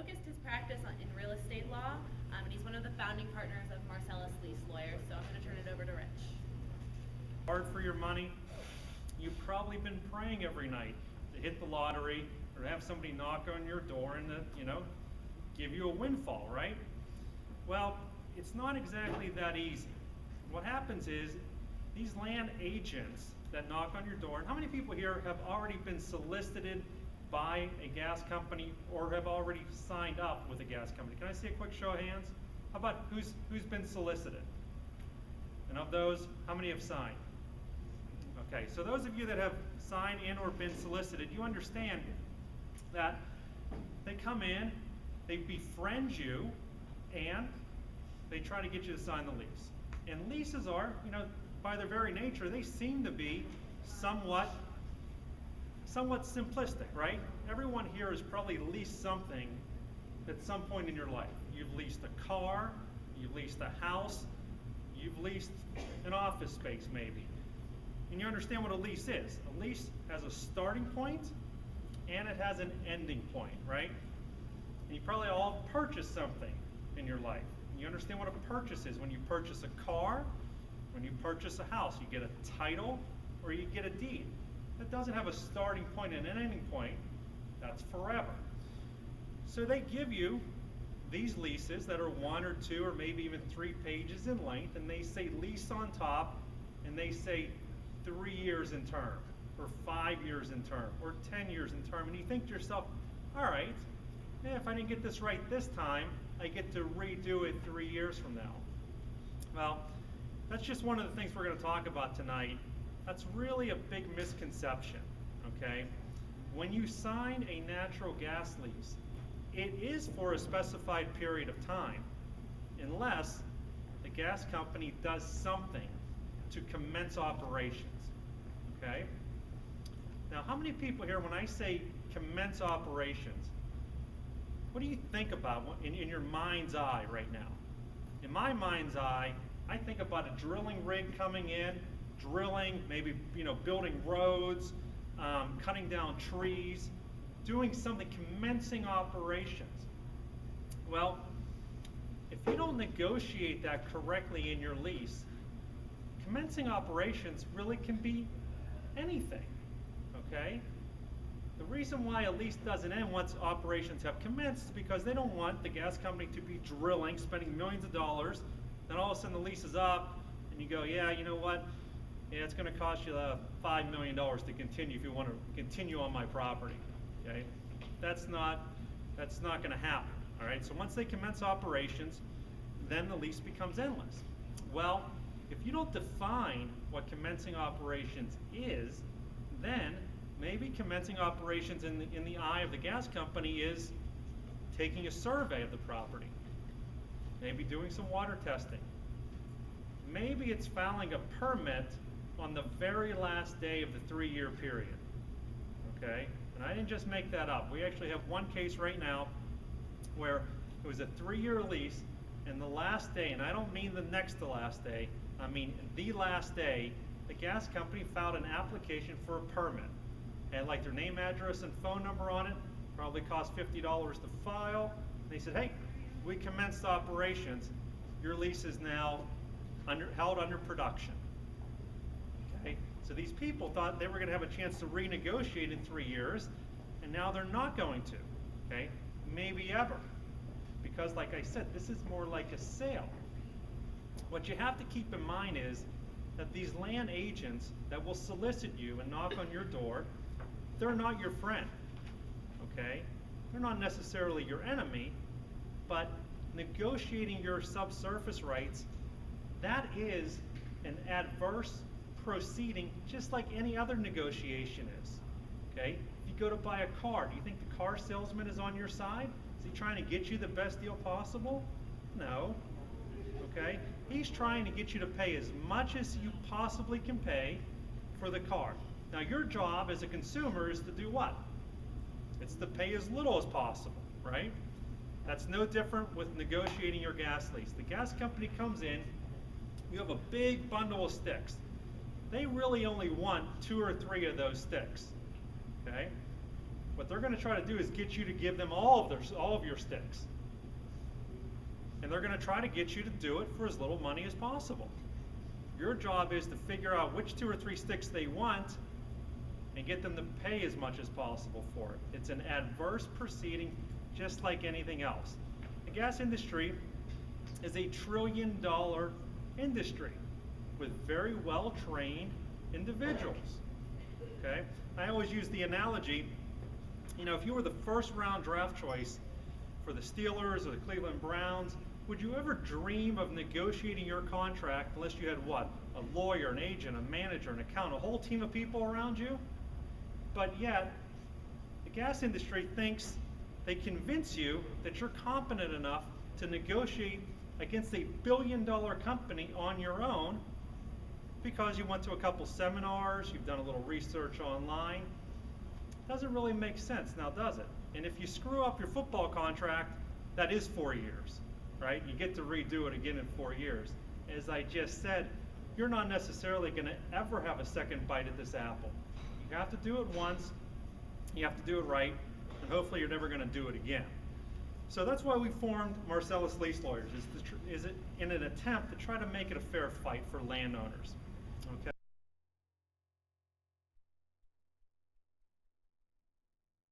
focused his practice in real estate law, and he's one of the founding partners of Marcellus Lease Lawyers, so I'm going to turn it over to Rich. Hard for your money? You've probably been praying every night to hit the lottery or to have somebody knock on your door and give you a windfall, right? Well, it's not exactly that easy. What happens is these land agents that knock on your door, and how many people here have already been solicited by a gas company or have already signed up with a gas company? Can I see a quick show of hands? How about who's been solicited? And of those, how many have signed? Okay, so those of you that have signed and or been solicited, you understand that they come in, they befriend you, and they try to get you to sign the lease. And leases are, by their very nature, they seem to be somewhat simplistic, right? Everyone here has probably leased something at some point in your life. You've leased a car, you've leased a house, you've leased an office space maybe. And you understand what a lease is. A lease has a starting point and it has an ending point, right? And you probably all purchased something in your life. And you understand what a purchase is. When you purchase a car, when you purchase a house, you get a title or you get a deed. That doesn't have a starting point and an ending point. That's forever. So they give you these leases that are 1 or 2 or maybe even 3 pages in length, and they say lease on top, and they say 3 years in term, or 5 years in term, or 10 years in term, and you think to yourself, all right, if I didn't get this right this time, I get to redo it 3 years from now. Well, that's just one of the things we're going to talk about tonight. That's really a big misconception, okay? When you sign a natural gas lease, it is for a specified period of time, unless the gas company does something to commence operations, okay? Now, how many people here, when I say commence operations, what do you think about in your mind's eye right now? In my mind's eye, I think about a drilling rig coming in, drilling, maybe building roads, cutting down trees, doing something, commencing operations. Well, if you don't negotiate that correctly in your lease, commencing operations really can be anything, okay? The reason why a lease doesn't end once operations have commenced is because they don't want the gas company to be drilling, spending millions of dollars, then all of a sudden the lease is up, and you go, yeah, you know what? Yeah, it's going to cost you $5 million to continue if you want to continue on my property, okay? That's not going to happen, all right? So once they commence operations, then the lease becomes endless. Well, if you don't define what commencing operations is, then maybe commencing operations in the eye of the gas company is taking a survey of the property, maybe doing some water testing. Maybe it's filing a permit on the very last day of the 3-year period, okay? And I didn't just make that up. We actually have one case right now where it was a 3-year lease, and the last day, and I don't mean the next to last day, I mean the last day, the gas company filed an application for a permit. Had like their name, address, and phone number on it, probably cost $50 to file. And they said, hey, we commenced operations. Your lease is now held under production. Okay? So these people thought they were going to have a chance to renegotiate in 3 years, and now they're not going to. Okay? Maybe ever. Because like I said, this is more like a sale. What you have to keep in mind is that these land agents that will solicit you and knock on your door, they're not your friend, okay? They're not necessarily your enemy, but negotiating your subsurface rights, that is an adverse proceeding just like any other negotiation is, okay? If you go to buy a car, do you think the car salesman is on your side? Is he trying to get you the best deal possible? No, okay? He's trying to get you to pay as much as you possibly can pay for the car. Now your job as a consumer is to do what? It's to pay as little as possible, right? That's no different with negotiating your gas lease. The gas company comes in, you have a big bundle of sticks. They really only want 2 or 3 of those sticks, okay? What they're going to try to do is get you to give them all of your sticks. And they're going to try to get you to do it for as little money as possible. Your job is to figure out which 2 or 3 sticks they want and get them to pay as much as possible for it. It's an adverse proceeding just like anything else. The gas industry is a $1 trillion industry with very well-trained individuals. Okay? I always use the analogy, if you were the first round draft choice for the Steelers or the Cleveland Browns, would you ever dream of negotiating your contract unless you had what? A lawyer, an agent, a manager, an accountant, a whole team of people around you? But yet, the gas industry thinks they convince you that you're competent enough to negotiate against a billion-dollar company on your own because you went to a couple seminars, you've done a little research online. Doesn't really make sense now, does it? And if you screw up your football contract, that is 4 years, right? You get to redo it again in 4 years. As I just said, you're not necessarily going to ever have a second bite at this apple. You have to do it once, you have to do it right, and hopefully you're never going to do it again. So that's why we formed Marcellus Lease Lawyers, is it in an attempt to try to make it a fair fight for landowners.